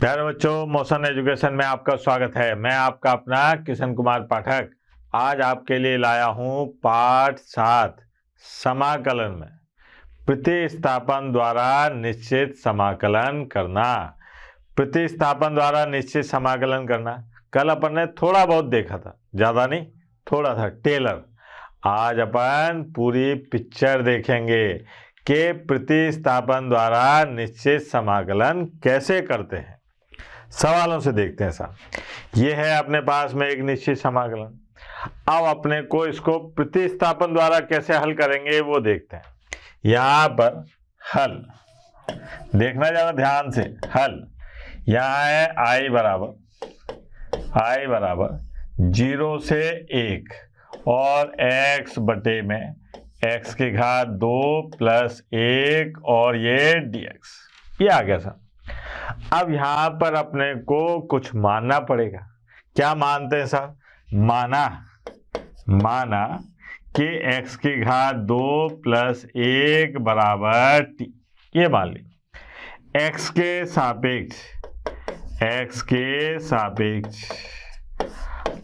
प्यारे बच्चों, motion education में आपका स्वागत है। मैं आपका अपना किशन कुमार पाठक आज आपके लिए लाया हूं पाठ 7 समाकलन में प्रतिस्थापन द्वारा निश्चित समाकलन करना। प्रतिस्थापन द्वारा निश्चित समाकलन करना कल अपन ने थोड़ा बहुत देखा था, ज़्यादा नहीं, थोड़ा था टेलर। आज अपन पूरी पिक्चर देखेंगे कि प्रतिस्थापन द्वारा निश्चित समाकलन कैसे करते हैं। सवालों से देखते हैं साहब। ये है अपने पास में एक निश्चित समाकलन। अब अपने को इसको प्रतिस्थापन द्वारा कैसे हल करेंगे वो देखते हैं। यहाँ पर हल देखना जरा ध्यान से। हल यहाँ है i बराबर 0 से 1 और x बटे में x की घात 2 प्लस 1 और ये dx। ये आ गया साहब। अब यहाँ पर अपने को कुछ मानना पड़ेगा। क्या मानते हैं साहब? माना कि x की घात 2 प्लस 1 बराबर t। ये मान ली x के सापेक्ष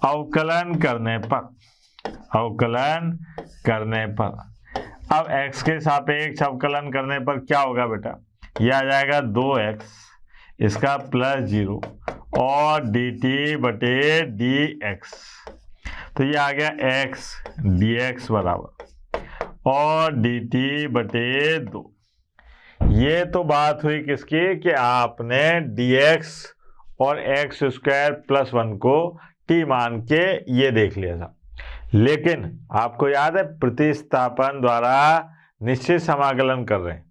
अवकलन करने पर अब x के सापेक्ष अवकलन करने पर क्या होगा बेटा? यह आ जाएगा 2x इसका प्लस 0 और dt बटे dx। तो ये आ गया x dx बराबर और dt बटे 2। ये तो बात हुई किसकी कि आपने dx और x स्क्वायर प्लस 1 को t मान के ये देख लिया था। लेकिन आपको याद है प्रतिस्थापन द्वारा निश्चित समाकलन कर रहे हैं।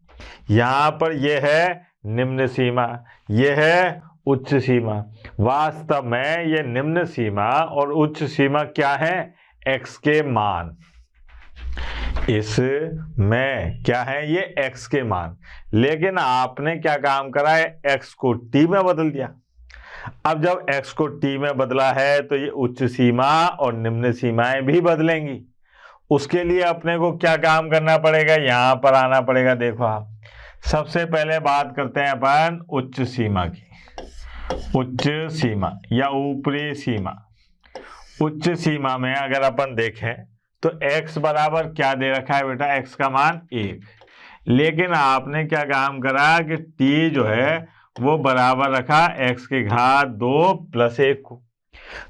यहाँ पर यह है निम्न सीमा, यह है उच्च सीमा। वास्तव में ये निम्न सीमा और उच्च सीमा क्या है? x के मान। इसमें क्या है? ये x के मान। लेकिन आपने क्या काम करा है? x को t में बदल दिया। अब जब x को t में बदला है तो ये उच्च सीमा और निम्न सीमाएं भी बदलेंगी। उसके लिए अपने को क्या काम करना पड़ेगा? यहाँ पर आना पड़ेगा। देखो आप, सबसे पहले बात करते हैं अपन उच्च सीमा की। उच्च सीमा या ऊपरी सीमा। उच्च सीमा में अगर अपन देखें तो x बराबर क्या दे रखा है बेटा? x का मान 1। लेकिन आपने क्या काम करा कि t जो है वो बराबर रखा x की घात 2 प्लस 1 को।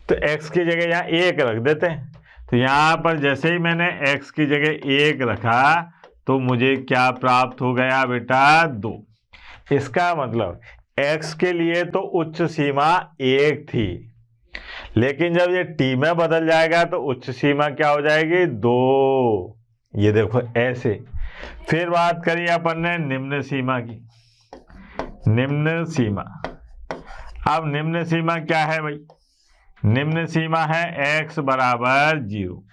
तो x की जगह यहाँ 1 रख देते हैं। तो यहाँ पर जैसे ही मैंने x की जगह 1 रखा तो मुझे क्या प्राप्त हो गया बेटा? 2। इसका मतलब x के लिए तो उच्च सीमा 1 थी, लेकिन जब ये t में बदल जाएगा तो उच्च सीमा क्या हो जाएगी? 2। ये देखो ऐसे। फिर बात करिए अपन ने निम्न सीमा की। निम्न सीमा, अब निम्न सीमा क्या है भाई? निम्न सीमा है x बराबर 0,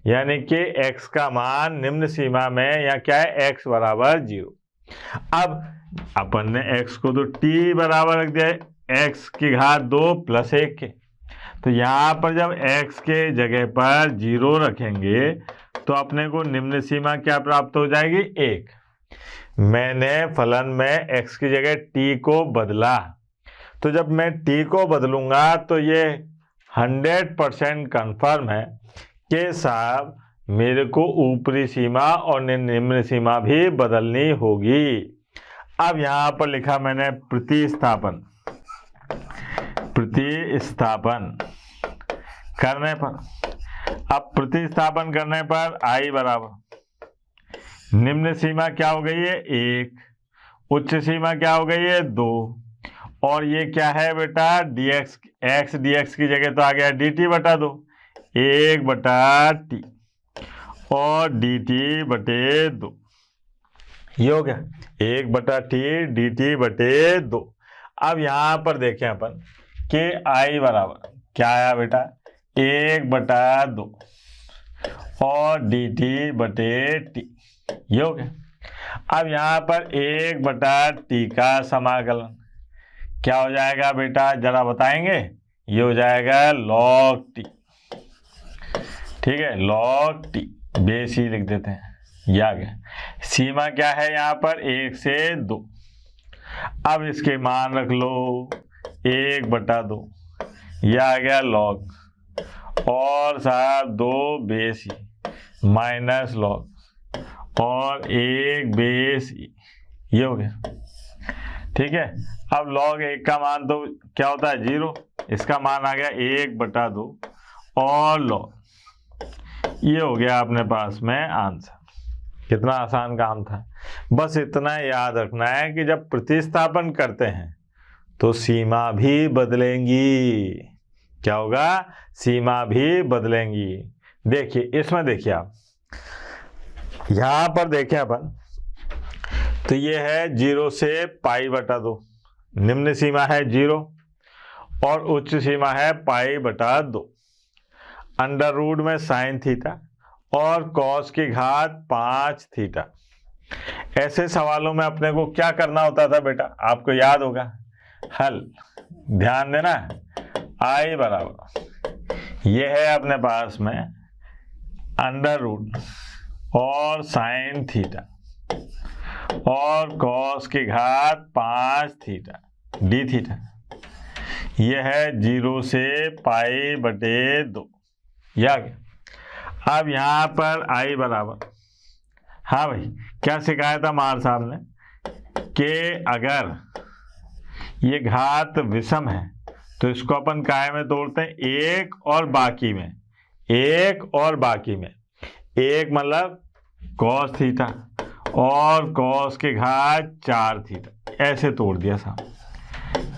यानी कि x का मान निम्न सीमा में या क्या है? x बराबर 0। अब अपन ने x को तो t बराबर रख दिया है x की घात 2 प्लस 1 के। तो यहाँ पर जब x के जगह पर 0 रखेंगे तो अपने को निम्न सीमा क्या प्राप्त हो जाएगी? 1। मैंने फलन में x की जगह t को बदला, तो जब मैं t को बदलूंगा तो ये 100% कन्फर्म है कि साहब मेरे को ऊपरी सीमा और निम्न सीमा भी बदलनी होगी। अब यहाँ पर लिखा मैंने प्रतिस्थापन करने पर। अब प्रतिस्थापन करने पर i बराबर निम्न सीमा क्या हो गई है? 1। उच्च सीमा क्या हो गई है? 2। और ये क्या है बेटा? dx। x dx की जगह तो आ गया dt बटा 2, 1 बटा t और dt बटे 2। ये हो गया 1 बटा t dt बटे 2। अब यहाँ पर देखें अपन कि i बराबर क्या आया बेटा? 1 बटा 2 और dt बटे t। ये हो गया। अब यहाँ पर 1 बटा t का समाकलन क्या हो जाएगा बेटा? जरा बताएंगे। ये हो जाएगा log t। ठीक है, log t बेस ही लिख देते हैं। ये आ गया। सीमा क्या है यहाँ पर? 1 से 2। अब इसके मान रख लो। 1/2, यह आ गया लॉग, और साहब 2 बेस ई माइनस लॉग और 1 बेस ई, ये हो गया। ठीक है, अब लॉग 1 का मान तो क्या होता है 0, इसका मान आ गया 1/2 और लॉग, ये हो गया अपने पास में आंसर। कितना आसान काम था। बस इतना याद रखना है कि जब प्रतिस्थापन करते हैं तो सीमा भी बदलेंगी। क्या होगा? सीमा भी बदलेंगी। देखिए इसमें देखिए आप, यहां पर देखिए अपन, तो ये है 0 से π/2, निम्न सीमा है 0 और उच्च सीमा है π/2, अंडर रूट में साइन थीटा और कॉस की घात 5 थीटा। ऐसे सवालों में अपने को क्या करना होता था बेटा, आपको याद होगा, हल ध्यान देना, आई बराबर ये है अपने पास में अंडर रूट और साइन थीटा और कॉस की घात 5 थीटा डी थीटा, ये है 0 से π/2, या गया। अब यहां पर आई बराबर, हाँ भाई क्या सिखाया था मार साहब ने कि अगर ये घात विषम है तो इसको अपन काय में तोड़ते हैं, एक और बाकी में, एक और बाकी में, एक मतलब कॉस थीटा और कॉस के घात 4 थीटा, ऐसे तोड़ दिया साहब,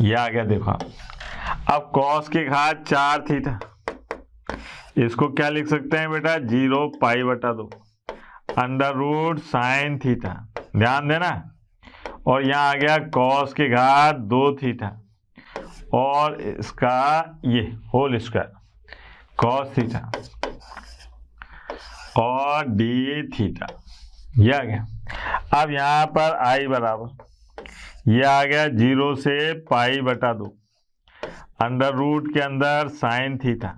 ये आ गया। देखो अब कॉस के घात 4 थीटा, इसको क्या लिख सकते हैं बेटा, 0 π/2 अंडर रूट साइन थीटा, ध्यान देना, और यहाँ आ गया कॉस के घात 2 थीटा और इसका ये होल स्क्वायर कॉस थीटा और डी थीटा, ये आ गया। अब यहाँ पर आई बराबर ये आ गया 0 से π/2 अंडर रूट के अंदर साइन थीटा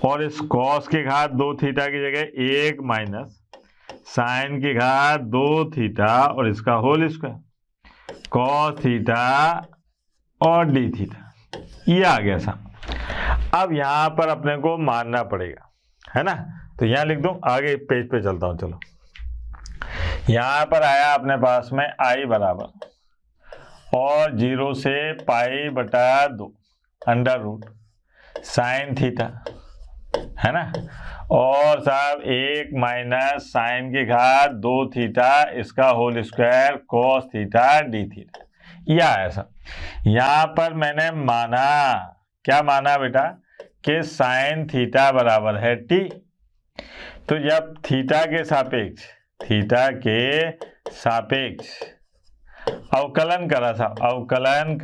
और इस कॉस के घात 2 थीटा की जगह 1 माइनस साइन की घात 2 थीटा और इसका होल स्क्वायर कॉस थीटा और डी थीटा, ये आ गया साहब। अब यहां पर अपने को मानना पड़ेगा, है ना, तो यहां लिख दूं, आगे पेज पे चलता हूं। चलो यहां पर आया अपने पास में आई बराबर और 0 से π/2 अंडर रूट साइन थीटा, है ना, और साहब 1 माइनस साइन की घात 2 थीटा इसका whole square cos theta d theta, यह आया साहब। यहां पर मैंने माना, क्या माना बेटा, कि साइन थीटा बराबर है टी, तो जब थीटा के सापेक्ष अवकलन करा साहब, अवकलन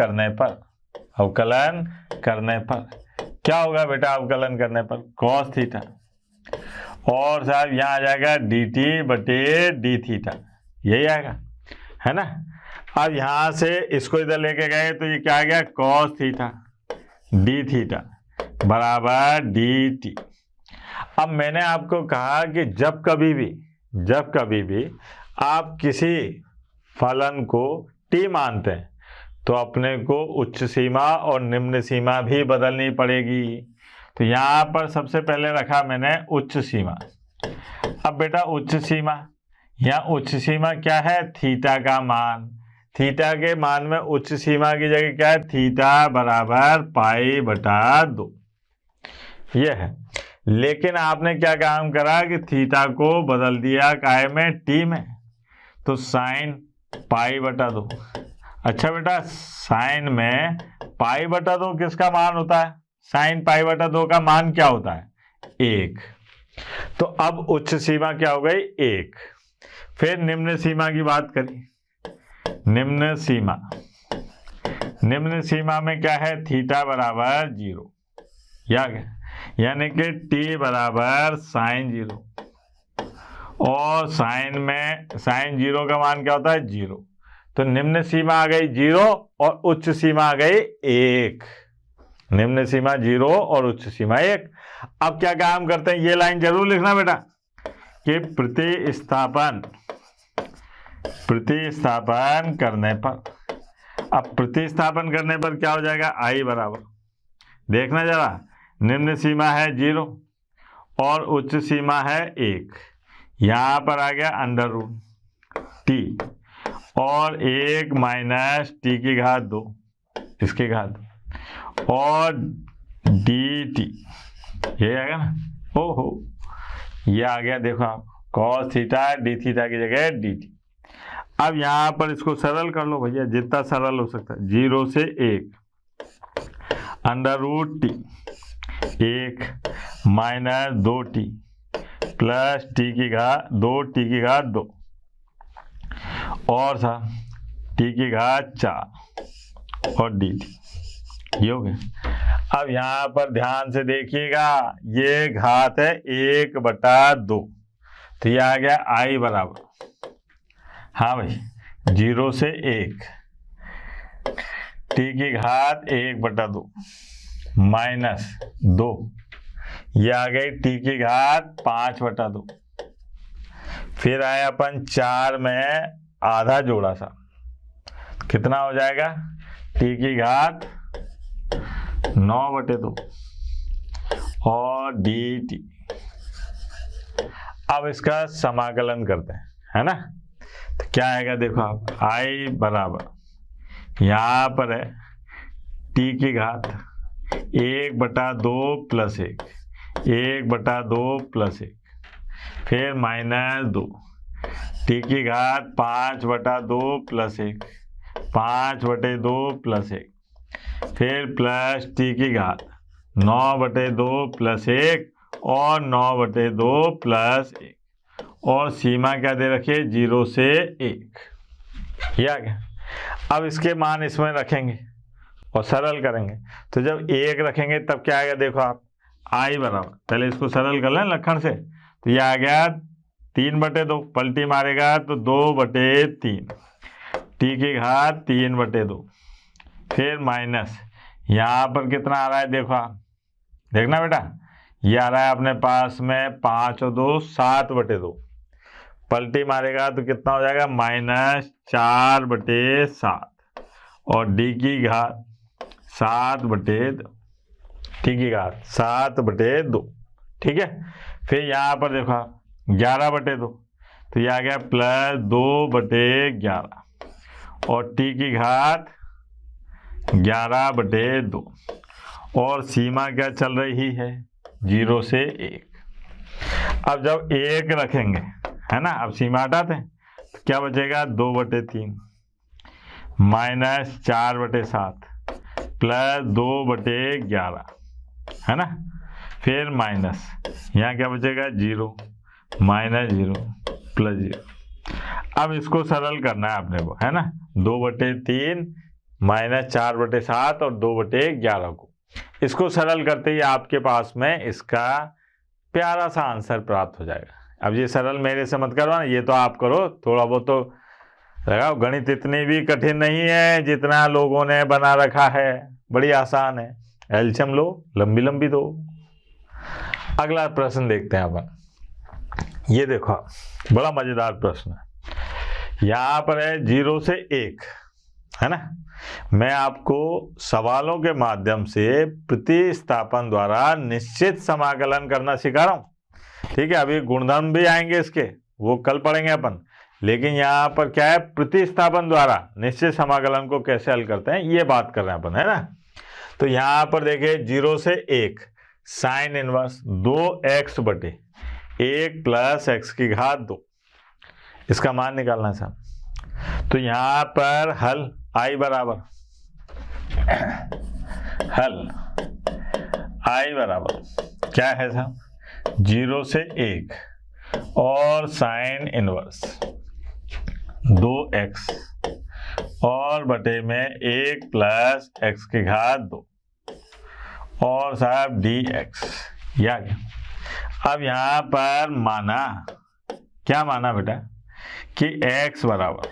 करने पर क्या होगा बेटा, अवकलन करने पर कॉस थीटा और साहब यहाँ आ जाएगा dt/d थीटा, यही आएगा, है ना। अब यहां से इसको इधर लेके गए तो ये क्या आ गया, कॉस थीटा डी थीटा बराबर dt। अब मैंने आपको कहा कि जब कभी भी आप किसी फलन को t मानते हैं तो अपने को उच्च सीमा और निम्न सीमा भी बदलनी पड़ेगी। तो यहाँ पर सबसे पहले रखा मैंने उच्च सीमा। अब बेटा उच्च सीमा, यहाँ उच्च सीमा क्या है, थीटा का मान, थीटा के मान में उच्च सीमा की जगह क्या है, थीटा बराबर π/2, ये है। लेकिन आपने क्या काम करा कि थीटा को बदल दिया काय में, टी में, तो साइन π/2। अच्छा बेटा साइन में π/2 किसका मान होता है, साइन π/2 का मान क्या होता है, 1। तो अब उच्च सीमा क्या हो गई, 1। फिर निम्न सीमा की बात करें, निम्न सीमा में क्या है, थीटा बराबर 0, यानी कि t बराबर साइन 0 और साइन 0 का मान क्या होता है, 0। तो निम्न सीमा आ गई 0 और उच्च सीमा आ गई 1, निम्न सीमा 0 और उच्च सीमा 1। अब क्या काम करते हैं, ये लाइन जरूर लिखना बेटा कि प्रतिस्थापन करने पर अब प्रतिस्थापन करने पर क्या हो जाएगा, आई बराबर, देखना जरा, निम्न सीमा है 0 और उच्च सीमा है 1, यहाँ पर आ गया अंडर रूट टी और 1 माइनस टी की घात 2 इसकी घात और डी टी, ये आएगा ना, ओहो ये आ गया, देखो आप कॉस थीटा डी थीटा की जगह डी टी। अब यहाँ पर इसको सरल कर लो भैया, जितना सरल हो सकता है, 0 से 1 under root t 1 minus 2t plus t की घात 2 और था टी की घात 4 और डी टी, ये हो गया। अब यहाँ पर ध्यान से देखिएगा, ये घात है 1/2, तो ये आ गया आई बराबर, हाँ भाई 0 से 1 टी की घात 1/2 माइनस 2, ये आ गई टी की घात 5/2, फिर आए अपन 4 में आधा जोड़ा सा, कितना हो जाएगा, टी की घात 9/2 और डी टी। अब इसका समाकलन करते हैं, है ना, तो क्या आएगा, देखो आप, आई बराबर यहाँ पर है टी की घात 1/2 प्लस 1 1/2 प्लस 1, फिर माइनस 2 टी की घात 5/2 प्लस 1 5/2 प्लस 1, फिर प्लस टी की घात 9/2 प्लस 1 और 9/2 प्लस 1, और सीमा क्या दे रखी है, 0 से 1, ये आ गया। अब इसके मान इसमें रखेंगे और सरल करेंगे, तो जब 1 रखेंगे तब क्या आएगा, देखो आप, आई बराबर, पहले इसको सरल कर लें लक्षण से, तो ये आ गया 3/2, पलटी मारेगा तो 2/3 टी की घात 3/2, फिर माइनस यहाँ पर कितना आ रहा है, देखो आप, देखना बेटा, ये आ रहा है अपने पास में 5 और 2 7/2, पलटी मारेगा तो कितना हो जाएगा, -4/7 और डी की घात 7/2, टी की घात 7/2, ठीक है। फिर यहाँ पर देखो 11/2, तो ये आ गया प्लस 2/11 और टी की घात 11/2, और सीमा क्या चल रही है, 0 से 1। अब जब 1 रखेंगे, है ना, अब सीमा हटाते हैं, तो क्या बचेगा, 2/3 माइनस 4/7 प्लस 2/11, है ना, फिर माइनस यहाँ क्या बचेगा, 0 -0 प्लस 0। अब इसको सरल करना है अपने को, है ना, 2/3 माइनस 4/7 और 2/11 को, इसको सरल करते ही आपके पास में इसका प्यारा सा आंसर प्राप्त हो जाएगा। अब ये सरल मेरे से मत करो ना, ये तो आप करो, थोड़ा बहुत तो लगाओ, गणित इतनी भी कठिन नहीं है जितना लोगों ने बना रखा है, बड़ी आसान है, एलसीएम लो, लंबी लंबी दो। अगला प्रश्न देखते हैं अपन, ये देखो बड़ा मजेदार प्रश्न है, यहाँ पर है 0 से 1, है ना, मैं आपको सवालों के माध्यम से प्रतिस्थापन द्वारा निश्चित समाकलन करना सिखा रहा हूं, ठीक है। अभी गुणधर्म भी आएंगे इसके, वो कल पढ़ेंगे अपन, लेकिन यहाँ पर क्या है, प्रतिस्थापन द्वारा निश्चित समाकलन को कैसे हल करते हैं ये बात कर रहे हैं अपन, है ना। तो यहाँ पर देखिए 0 से 1 sine inverse 2x/1 plus x की घात 2, इसका मान निकालना है साहब। तो यहाँ पर हल आई बराबर, हल आई बराबर क्या है साहब, 0 से 1 और साइन इनवर्स 2x और बटे में 1 प्लस x की घात 2 और साहब dx, या क्या। अब यहाँ पर माना, क्या माना बेटा, कि x बराबर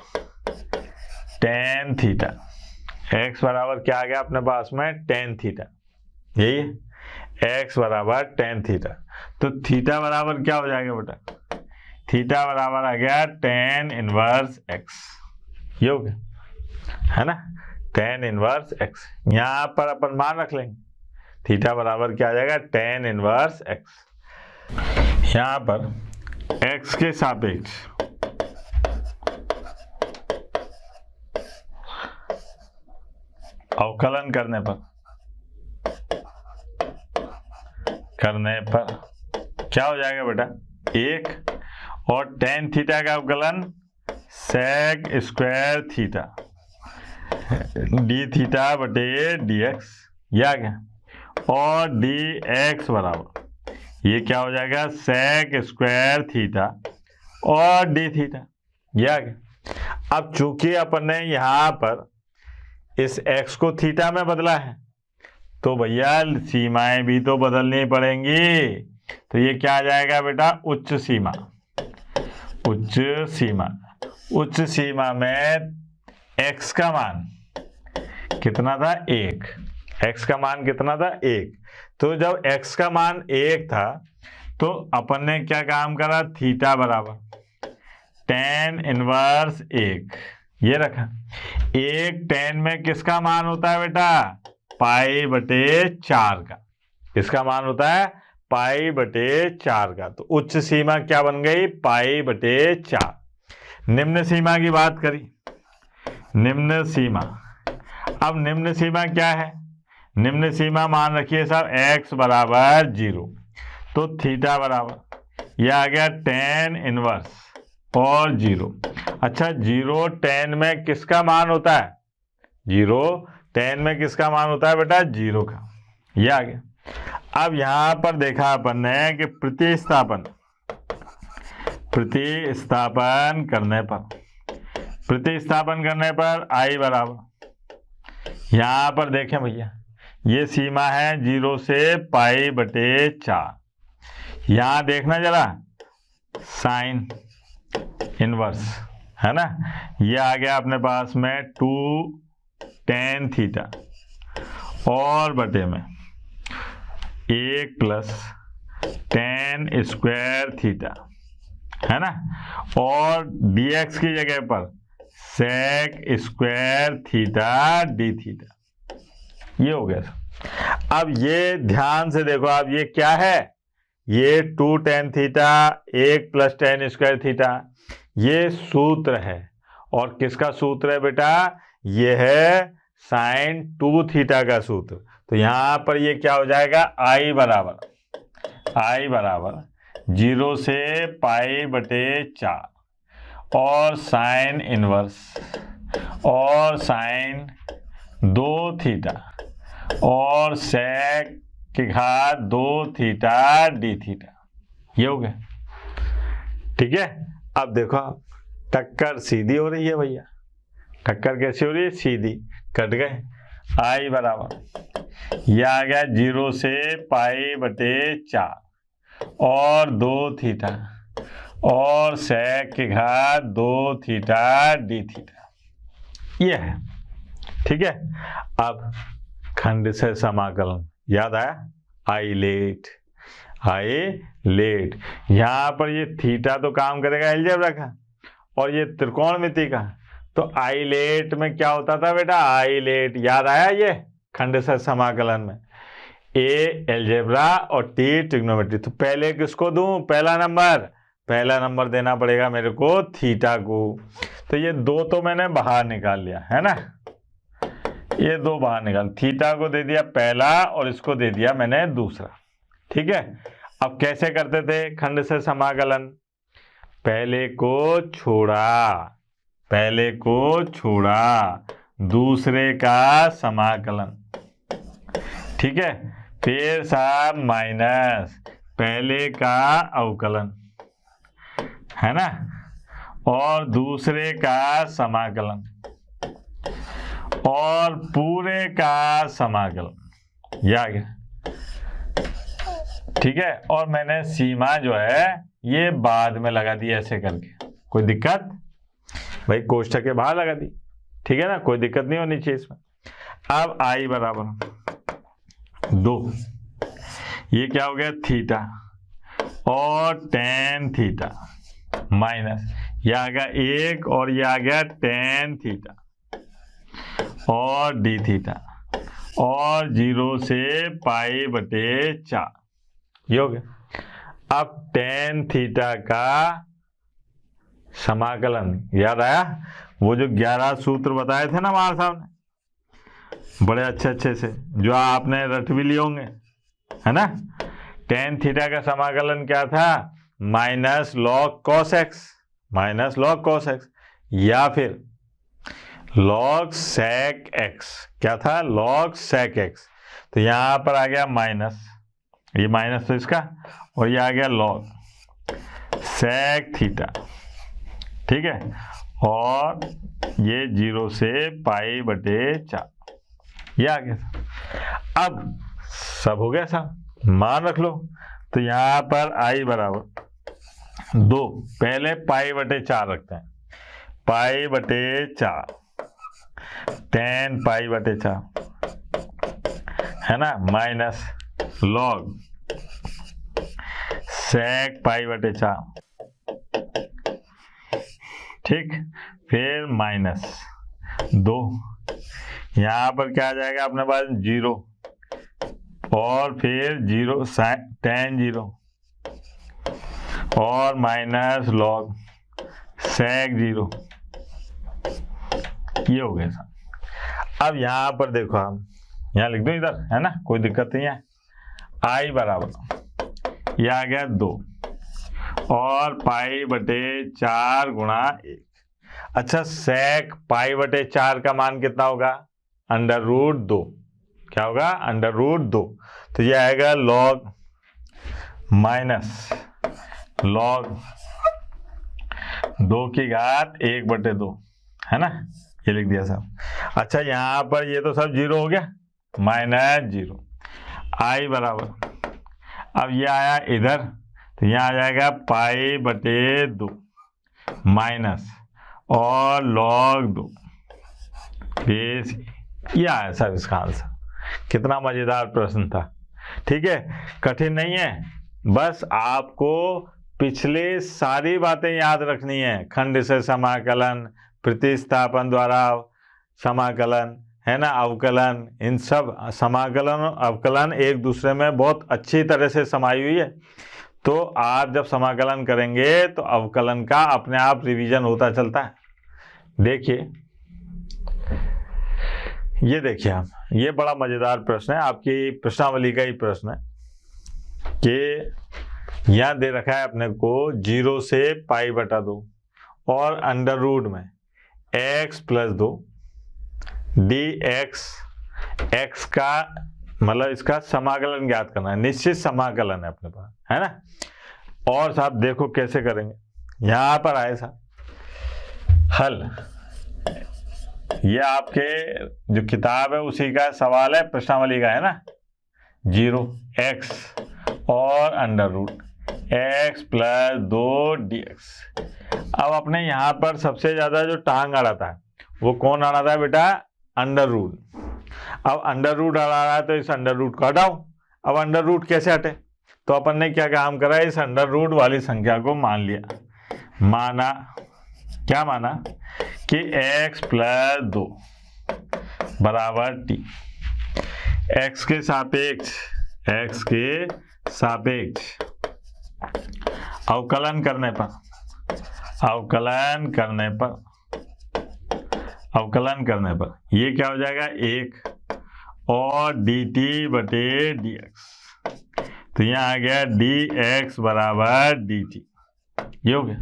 tan थीटा, x बराबर क्या आ गया अपने पास में, tan थीटा, यही है, x बराबर tan थीटा, तो थीटा बराबर क्या हो जाएगा बेटा, थीटा बराबर आ गया tan इनवर्स x, ये हो गया, है ना, tan इनवर्स x। यहां पर अपन मान रख लेंगे, थीटा बराबर क्या आ जाएगा, tan इनवर्स x। यहां पर x के सापेक्ष अवकलन करने पर क्या हो जाएगा बेटा, 1, और tan थीटा का अवकलन sec square theta d theta बटे dx, ये आ गया, और dx बराबर ये क्या हो जाएगा, sec स्क्वायर थीटा और d थीटा, ये आ गया। अब चूंकि अपन ने यहां पर इस x को थीटा में बदला है तो भैया सीमाएं भी तो बदलनी पड़ेंगी, तो ये क्या आ जाएगा बेटा, उच्च सीमा। उच्च सीमा में x का मान कितना था, 1। x का मान कितना था, 1। तो जब x का मान 1 था तो अपन ने क्या काम करा, थीटा बराबर tan इनवर्स 1 ये रखा। 1 tan में किसका मान होता है बेटा, पाई बटे 4 का। किसका मान होता है, पाई बटे 4 का। तो उच्च सीमा क्या बन गई, पाई बटे 4। निम्न सीमा की बात करी, निम्न सीमा। अब निम्न सीमा क्या है, निम्न सीमा मान रखिए साहब x बराबर 0, तो थीटा बराबर यह आ गया tan इनवर्स और 0। अच्छा 0 tan में किसका मान होता है, 0 tan में किसका मान होता है बेटा, 0 का, यह आ गया। अब यहां पर देखा अपन ने कि प्रतिस्थापन करने पर i बराबर, यहां पर देखें भैया ये सीमा है 0 से पाई बटे 4। यहां देखना जरा साइन इनवर्स है ना, ये आ गया अपने पास में 2 tan थीटा और बटे में 1 प्लस tan स्क्वायर थीटा है ना, और dx की जगह पर sec square theta d theta, ये हो गया। अब ये ध्यान से देखो, अब ये क्या है, ये 2 tan theta 1 plus tan square theta, ये सूत्र है। और किसका सूत्र है बेटा, ये है साइन 2 थीटा का सूत्र। तो यहां पर ये क्या हो जाएगा, i बराबर 0 से पाई बटे 4 और साइन इनवर्स और साइन 2 थीटा और sec की घात 2 थीटा डी थीटा, ये हो गया। ठीक है, अब देखो टक्कर सीधी हो रही है भैया, टक्कर कैसी हो रही है, सीधी, कट गए। i बराबर यह आ गया 0 से पाई बटे 4 और 2 थीटा और sec की घात 2 थीटा डी थीटा, ये है। ठीक है, अब खंड से समाकलन याद आया, आइलेट। यहां पर ये थीटा तो काम करेगा अलजेब्रा का और ये त्रिकोणमिति का, तो आइलेट में क्या होता था बेटा, आइलेट याद आया, ये खंड से समाकलन में ए अलजेब्रा और टी ट्रिग्नोमेट्री। तो पहले किसको दूं, पहला नंबर देना पड़ेगा मेरे को थीटा को। तो ये 2 तो मैंने बाहर निकाल लिया है ना, ये 2 बाहर निकाल, थीटा को दे दिया पहला और इसको दे दिया मैंने दूसरा। ठीक है, अब कैसे करते थे खंड से समाकलन, पहले को छोड़ा दूसरे का समाकलन। ठीक है, फिर साहब माइनस पहले का अवकलन है ना, और दूसरे का समाकलन और पूरे का समाकलन, ये आ गया। ठीक है, और मैंने सीमा जो है ये बाद में लगा दी ऐसे करके, कोई दिक्कत भाई, कोष्ठक के बाहर लगा दी। ठीक है ना, कोई दिक्कत नहीं होनी चाहिए इसमें। अब i बराबर 2, ये क्या हो गया थीटा और tan थीटा माइनस ये आ गया 1 और ये आ गया tan थीटा और डी थीटा और 0 से पाई बटे 4, ये हो गया। अब टेन थीटा का समाकलन याद आया? वो जो 11 सूत्र बताए थे ना हमारे सामने बड़े अच्छे से, जो आपने रट भी लिए होंगे, है ना। टेन थीटा का समाकलन क्या था? Minus log cos x, minus log cos x, या फिर लॉग सेक एक्स। क्या था? Log sec x. तो यहां पर आ गया माइनस, ये माइनस तो इसका, और ये आ गया लॉग सेक थीटा, ठीक है, और ये 0 से पाई बटे 4, ये आ गया। अब सब हो गया साहब, मान रख लो। तो यहां पर आई बराबर 2, पहले पाई बटे 4 रखते हैं, पाई बटे 4, टेन पाई बटे 4, है ना, माइनस लॉग सेक पाई बटे 4, ठीक, फिर माइनस 2, यहां पर क्या आ जाएगा अपने पास? 0, और फिर 0 टेन 0, और माइनस लॉग सेक 0, ये हो गया। अब यहां पर देखो, हम यहां लिख दो इधर, है ना, कोई दिक्कत नहीं है। आई बराबर ये आ गया 2 और पाई बटे 4 गुणा 1। अच्छा, सेक पाई बटे 4 का मान कितना होगा? Under root 2। क्या होगा? Under root 2। तो ये आएगा लॉग माइनस लॉग 2 की घात 1 बटे 2, है ना, ये लिख दिया साहब। अच्छा, यहां पर ये तो सब 0 हो गया, माइनस 0। आई बराबर, अब ये आया इधर, तो यहाँ आ जाएगा पाई बटे 2 माइनस और लॉग 2 बेस, ये आया सब इसका आंसर। कितना मजेदार प्रश्न था, ठीक है, कठिन नहीं है, बस आपको पिछले सारी बातें याद रखनी है। खंड से समाकलन, प्रतिस्थापन द्वारा समाकलन, है ना, अवकलन, इन सब समाकलन और अवकलन एक दूसरे में बहुत अच्छी तरह से समाई हुई है। तो आप जब समाकलन करेंगे तो अवकलन का अपने आप रिवीजन होता चलता है। देखिए, ये देखिए आप, ये बड़ा मजेदार प्रश्न है, आपकी प्रश्नावली का ही प्रश्न है कि यहां दे रखा है अपने को 0 से पाई बटा 2 और अंडर रूट में x प्लस 2 dx, x का मतलब इसका समाकलन ज्ञात करना है, निश्चित समाकलन है अपने पास, है ना। और साहब देखो कैसे करेंगे, यहां पर आए साहब हल, ये आपके जो किताब है उसी का सवाल है, प्रश्नावली का है ना। 0x और under root x plus 2 dx। अब अपने यहाँ पर सबसे ज्यादा जो टांग अड़ाता है वो कौन अड़ाता है बेटा? Under root. अब अंडर रूट अड़ा रहा है तो इस अंडर रूट को हटाओ। अब अंडर रूट कैसे हटे? तो अपन ने क्या काम करा, इस अंडर रूट वाली संख्या को मान लिया, माना क्या माना कि x प्लस 2 बराबर t, x के सापेक्ष अवकलन करने पर ये क्या हो जाएगा? 1 और dt बटे dx। तो यहाँ आ गया dx बराबर dt, ये हो गया।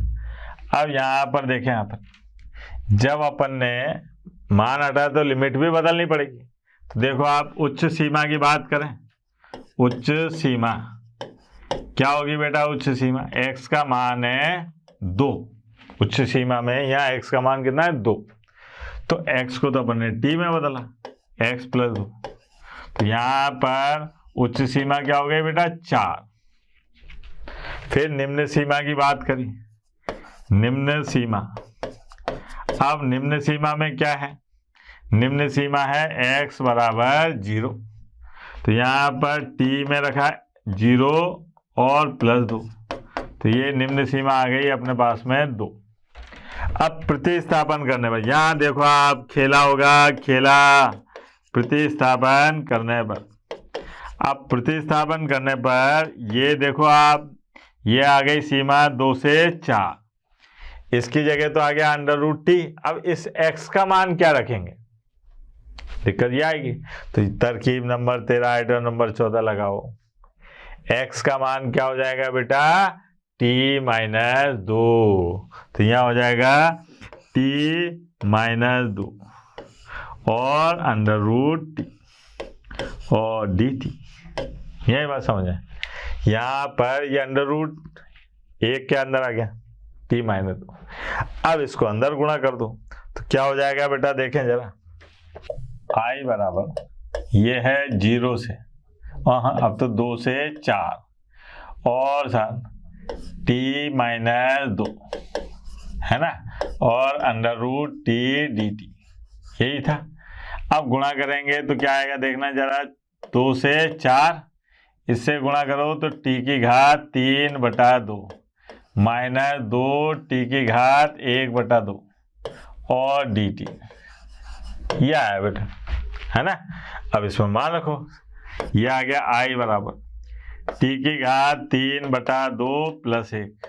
अब यहाँ पर देखें, यहाँ पर जब अपन ने मान हटाया तो लिमिट भी बदलनी पड़ेगी। तो देखो आप उच्च सीमा की बात करें, उच्च सीमा क्या होगी बेटा? उच्च सीमा x का मान है 2, उच्च सीमा में यहाँ x का मान कितना है? 2। तो x को तो अपन ने t में बदला, x प्लस 2। तो यहाँ पर उच्च सीमा क्या हो गई बेटा? 4। फिर निम्न सीमा की बात करी, निम्न सीमा। अब निम्न सीमा में क्या है? निम्न सीमा है x बराबर 0। तो यहाँ पर t में रखा है 0 और प्लस 2, तो ये निम्न सीमा आ गई अपने पास में 2। अब प्रतिस्थापन करने पर यहाँ देखो आप खेला होगा, खेला प्रतिस्थापन करने पर, अब प्रतिस्थापन करने पर ये देखो आप, ये आ गई सीमा 2 से 4, इसकी जगह तो आ गया √t। अब इस x का मान क्या रखेंगे, दिक्कत ये आएगी। तो तरकीब नंबर 13 आइटम नंबर 14 लगाओ। x का मान क्या हो जाएगा बेटा, t-2, तो यहाँ हो जाएगा t-2 और √t और dt। यही बात समझ आए। यहाँ पर ये √1 के अंदर आ गया t-2। अब इसको अंदर गुणा कर दो तो क्या हो जाएगा बेटा, देखें जरा। i बराबर ये है 0 से, हाँ अब तो 2 से 4 और साथ t-2 है ना, और √t dt, यही था। अब गुणा करेंगे तो क्या आएगा देखना जरा, 2 से 4 इससे गुणा करो तो t की घात 3/2 -2 t की घात 1/2 और dt, ये आया बेटा, है ना। अब इसमें मान रखो, ये आ गया i बराबर t की घात 3/2 + 1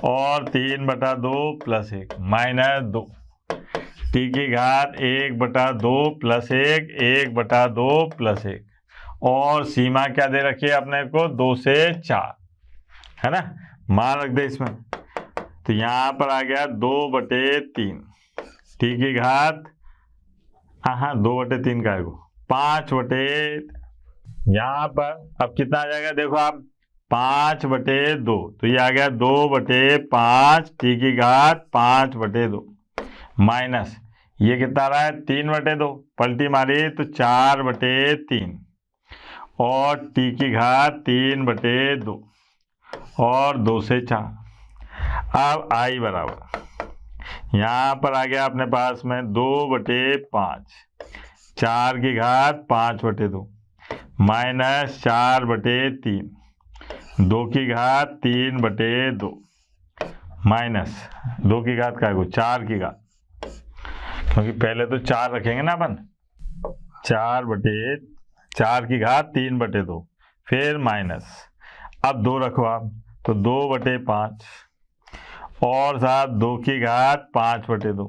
और 3/2 + 1 -2 t की घात 1/2 + 1 1/2 + 1 और सीमा क्या दे रखी है अपने को, 2 से 4, है ना। मान रख दे इसमें, तो यहाँ पर आ गया 2/3 t की घात, हाँ 2/3 का है वो 5/, यहाँ पर अब कितना आ जाएगा देखो आप, 5/2, तो ये आ गया 2/5 t की घात 5/2 माइनस ये कितना रहा है 3/2, पलटी मारी तो 4/3 और t की घात 3/2 और 2 से 4। अब i बराबर यहाँ पर आ गया अपने पास में 2/5, 4 की घात 5/2 माइनस 4/3, 2 की घात 3/2 माइनस 2 की घात का 4 की घात, क्योंकि पहले तो 4 रखेंगे ना अपन, 4 की घात 3/2 फिर माइनस, अब 2 रखो आप तो 2/5 और साथ 2 की घात 5/2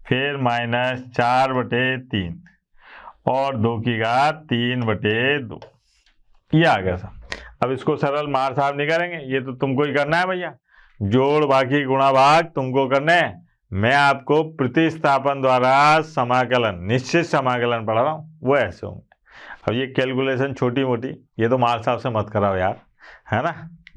फिर माइनस 4/3 और 2 की घात 3/2, ये आ गया सर। अब इसको सरल मार साहब नहीं करेंगे, ये तो तुमको ही करना है भैया, जोड़ बाकी गुणा भाग तुमको करने हैं। मैं आपको प्रतिस्थापन द्वारा समाकलन, निश्चित समाकलन पढ़ा रहा हूँ, वो ऐसे होंगे। अब ये कैलकुलेशन छोटी मोटी, ये तो मार साहब से मत कराओ यार, है ना।